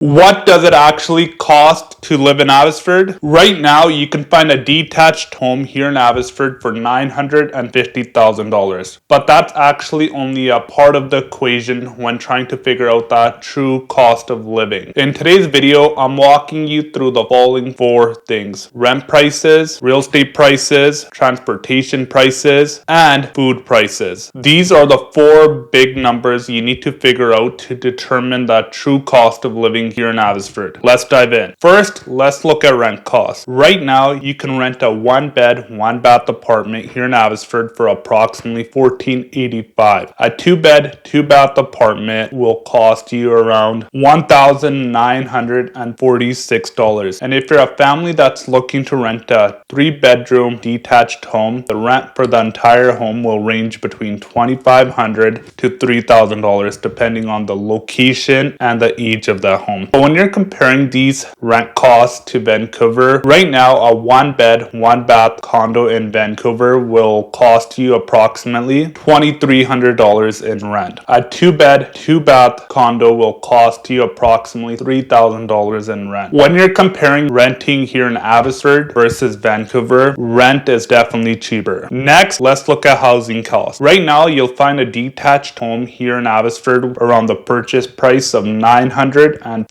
What does it actually cost to live in Abbotsford? Right now, you can find a detached home here in Abbotsford for $950,000. But that's actually only a part of the equation when trying to figure out that true cost of living. In today's video, I'm walking you through the following four things: rent prices, real estate prices, transportation prices, and food prices. These are the four big numbers you need to figure out to determine the true cost of living here in Abbotsford. Let's dive in. First, let's look at rent costs. Right now, you can rent a 1-bed, 1-bath apartment here in Abbotsford for approximately $1,485. A 2-bed, 2-bath apartment will cost you around $1,946. And if you're a family that's looking to rent a 3-bedroom detached home, the rent for the entire home will range between $2,500 to $3,000 depending on the location and the age of the home. But when you're comparing these rent costs to Vancouver, right now a 1-bed, 1-bath condo in Vancouver will cost you approximately $2,300 in rent. A 2-bed, 2-bath condo will cost you approximately $3,000 in rent. When you're comparing renting here in Abbotsford versus Vancouver, rent is definitely cheaper. Next, let's look at housing costs. Right now, you'll find a detached home here in Abbotsford around the purchase price of $950,000.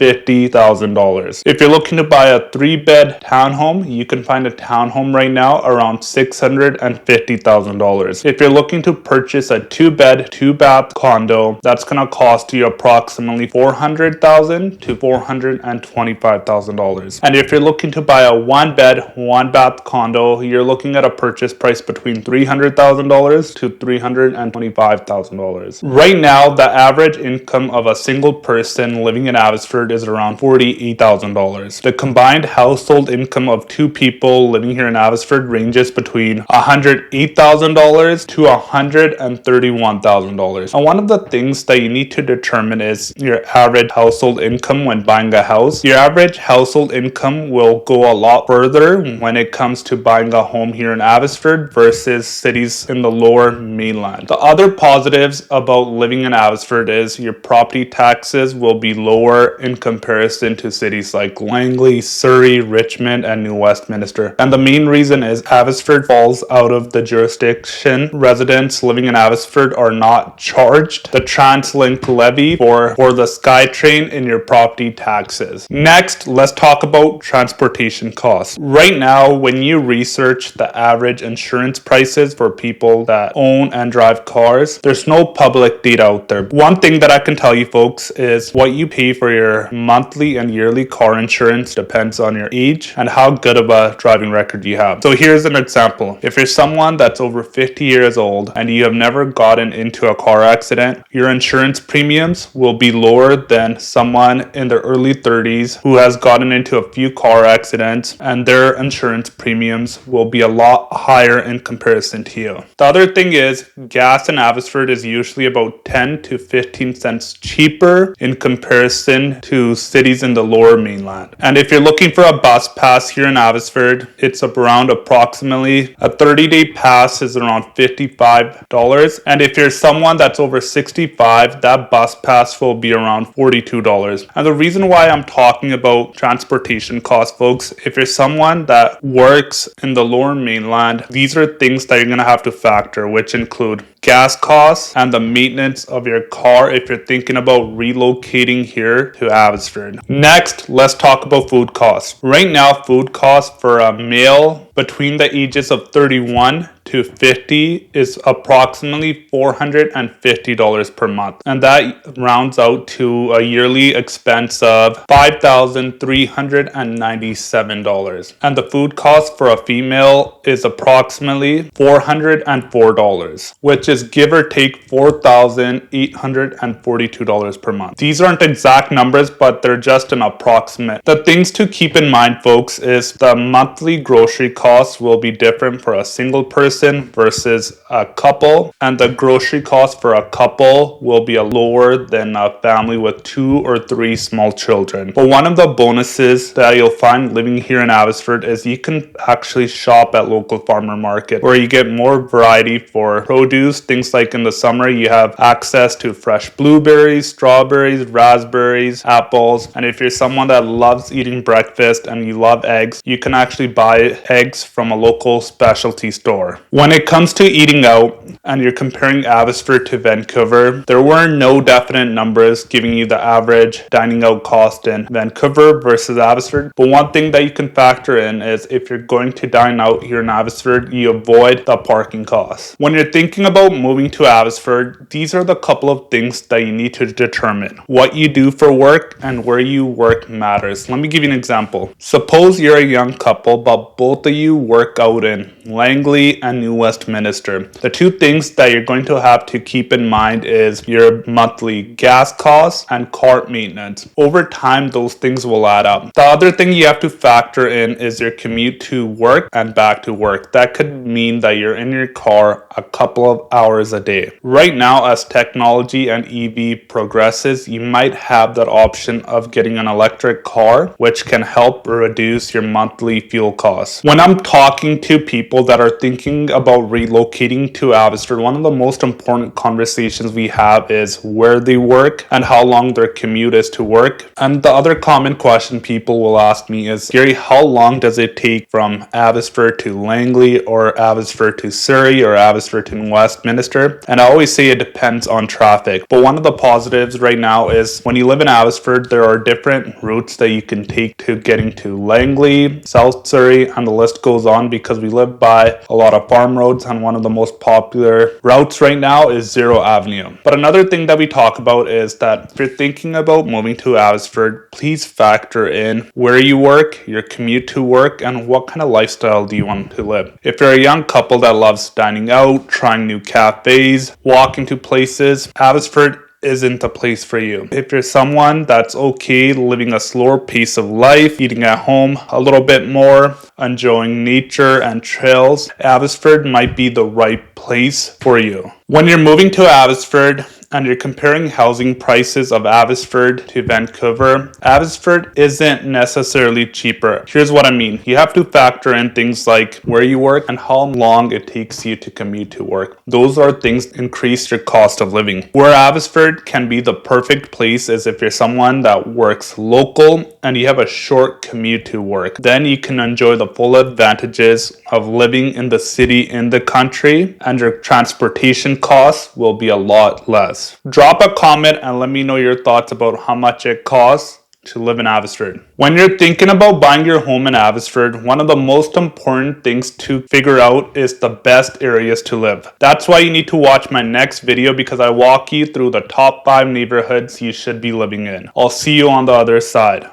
If you're looking to buy a 3-bed townhome, you can find a townhome right now around $650,000. If you're looking to purchase a 2-bed, 2-bath condo, that's going to cost you approximately $400,000 to $425,000. And if you're looking to buy a 1-bed, 1-bath condo, you're looking at a purchase price between $300,000 to $325,000. Right now, the average income of a single person living in Abbotsford is around $48,000. The combined household income of two people living here in Abbotsford ranges between $108,000 to $131,000. And one of the things that you need to determine is your average household income when buying a house. Your average household income will go a lot further when it comes to buying a home here in Abbotsford versus cities in the lower mainland. The other positives about living in Abbotsford is your property taxes will be lower in comparison to cities like Langley, Surrey, Richmond, and New Westminster. And the main reason is Abbotsford falls out of the jurisdiction. Residents living in Abbotsford are not charged the TransLink levy for the SkyTrain in your property taxes. Next, let's talk about transportation costs. Right now, when you research the average insurance prices for people that own and drive cars, there's no public data out there. One thing that I can tell you folks is what you pay for your monthly and yearly car insurance depends on your age and how good of a driving record you have. So here's an example. If you're someone that's over 50 years old and you have never gotten into a car accident, your insurance premiums will be lower than someone in their early 30s who has gotten into a few car accidents, and their insurance premiums will be a lot higher in comparison to you. The other thing is gas in Abbotsford is usually about 10 to 15 cents cheaper in comparison to cities in the lower mainland. And if you're looking for a bus pass here in Abbotsford, it's around approximately a 30-day pass is around $55. And if you're someone that's over 65, that bus pass will be around $42. And the reason why I'm talking about transportation costs, folks, if you're someone that works in the lower mainland, these are things that you're going to have to factor, which include gas costs and the maintenance of your car if you're thinking about relocating here to Abbotsford. Next, let's talk about food costs. Right now, food costs for a male between the ages of 31 to 50 is approximately $450 per month. And that rounds out to a yearly expense of $5,397. And the food cost for a female is approximately $404, which is give or take $4,842 per month. These aren't exact numbers, but they're just an approximate. The things to keep in mind, folks, is the monthly grocery cost costs will be different for a single person versus a couple, and the grocery cost for a couple will be lower than a family with 2 or 3 small children. But one of the bonuses that you'll find living here in Abbotsford is you can actually shop at local farmer market, where you get more variety for produce. Things like in the summer you have access to fresh blueberries, strawberries, raspberries, apples, and if you're someone that loves eating breakfast and you love eggs, you can actually buy eggs from a local specialty store. When it comes to eating out and you're comparing Abbotsford to Vancouver, there were no definite numbers giving you the average dining out cost in Vancouver versus Abbotsford. But one thing that you can factor in is if you're going to dine out here in Abbotsford, you avoid the parking costs. When you're thinking about moving to Abbotsford, these are the couple of things that you need to determine. What you do for work and where you work matters. Let me give you an example. Suppose you're a young couple, but both of you work out in Langley and New Westminster. The two things that you're going to have to keep in mind is your monthly gas costs and car maintenance. Over time, those things will add up. The other thing you have to factor in is your commute to work and back to work. That could mean that you're in your car a couple of hours a day. Right now, as technology and EV progresses, you might have that option of getting an electric car, which can help reduce your monthly fuel costs. When I'm talking to people that are thinking about relocating to Abbotsford, one of the most important conversations we have is where they work and how long their commute is to work. And the other common question people will ask me is, Gary, how long does it take from Abbotsford to Langley or Abbotsford to Surrey or Abbotsford to Westminster? And I always say it depends on traffic. But one of the positives right now is when you live in Abbotsford, there are different routes that you can take to getting to Langley, South Surrey, and the list goes on, because we live by a lot of farm roads, and one of the most popular routes right now is Zero Avenue. But another thing that we talk about is that if you're thinking about moving to Abbotsford, please factor in where you work, your commute to work, and what kind of lifestyle do you want to live. If you're a young couple that loves dining out, trying new cafes, walking to places, Abbotsford isn't the place for you. If you're someone that's okay living a slower pace of life, eating at home a little bit more, enjoying nature and trails, Abbotsford might be the right place for you. When you're moving to Abbotsford and you're comparing housing prices of Abbotsford to Vancouver, Abbotsford isn't necessarily cheaper. Here's what I mean. You have to factor in things like where you work and how long it takes you to commute to work. Those are things that increase your cost of living. Where Abbotsford can be the perfect place is if you're someone that works local and you have a short commute to work. Then you can enjoy the full advantages of living in the city, in the country, and your transportation costs will be a lot less. Drop a comment and let me know your thoughts about how much it costs to live in Abbotsford. When you're thinking about buying your home in Abbotsford, one of the most important things to figure out is the best areas to live. That's why you need to watch my next video, because I walk you through the top 5 neighborhoods you should be living in. I'll see you on the other side.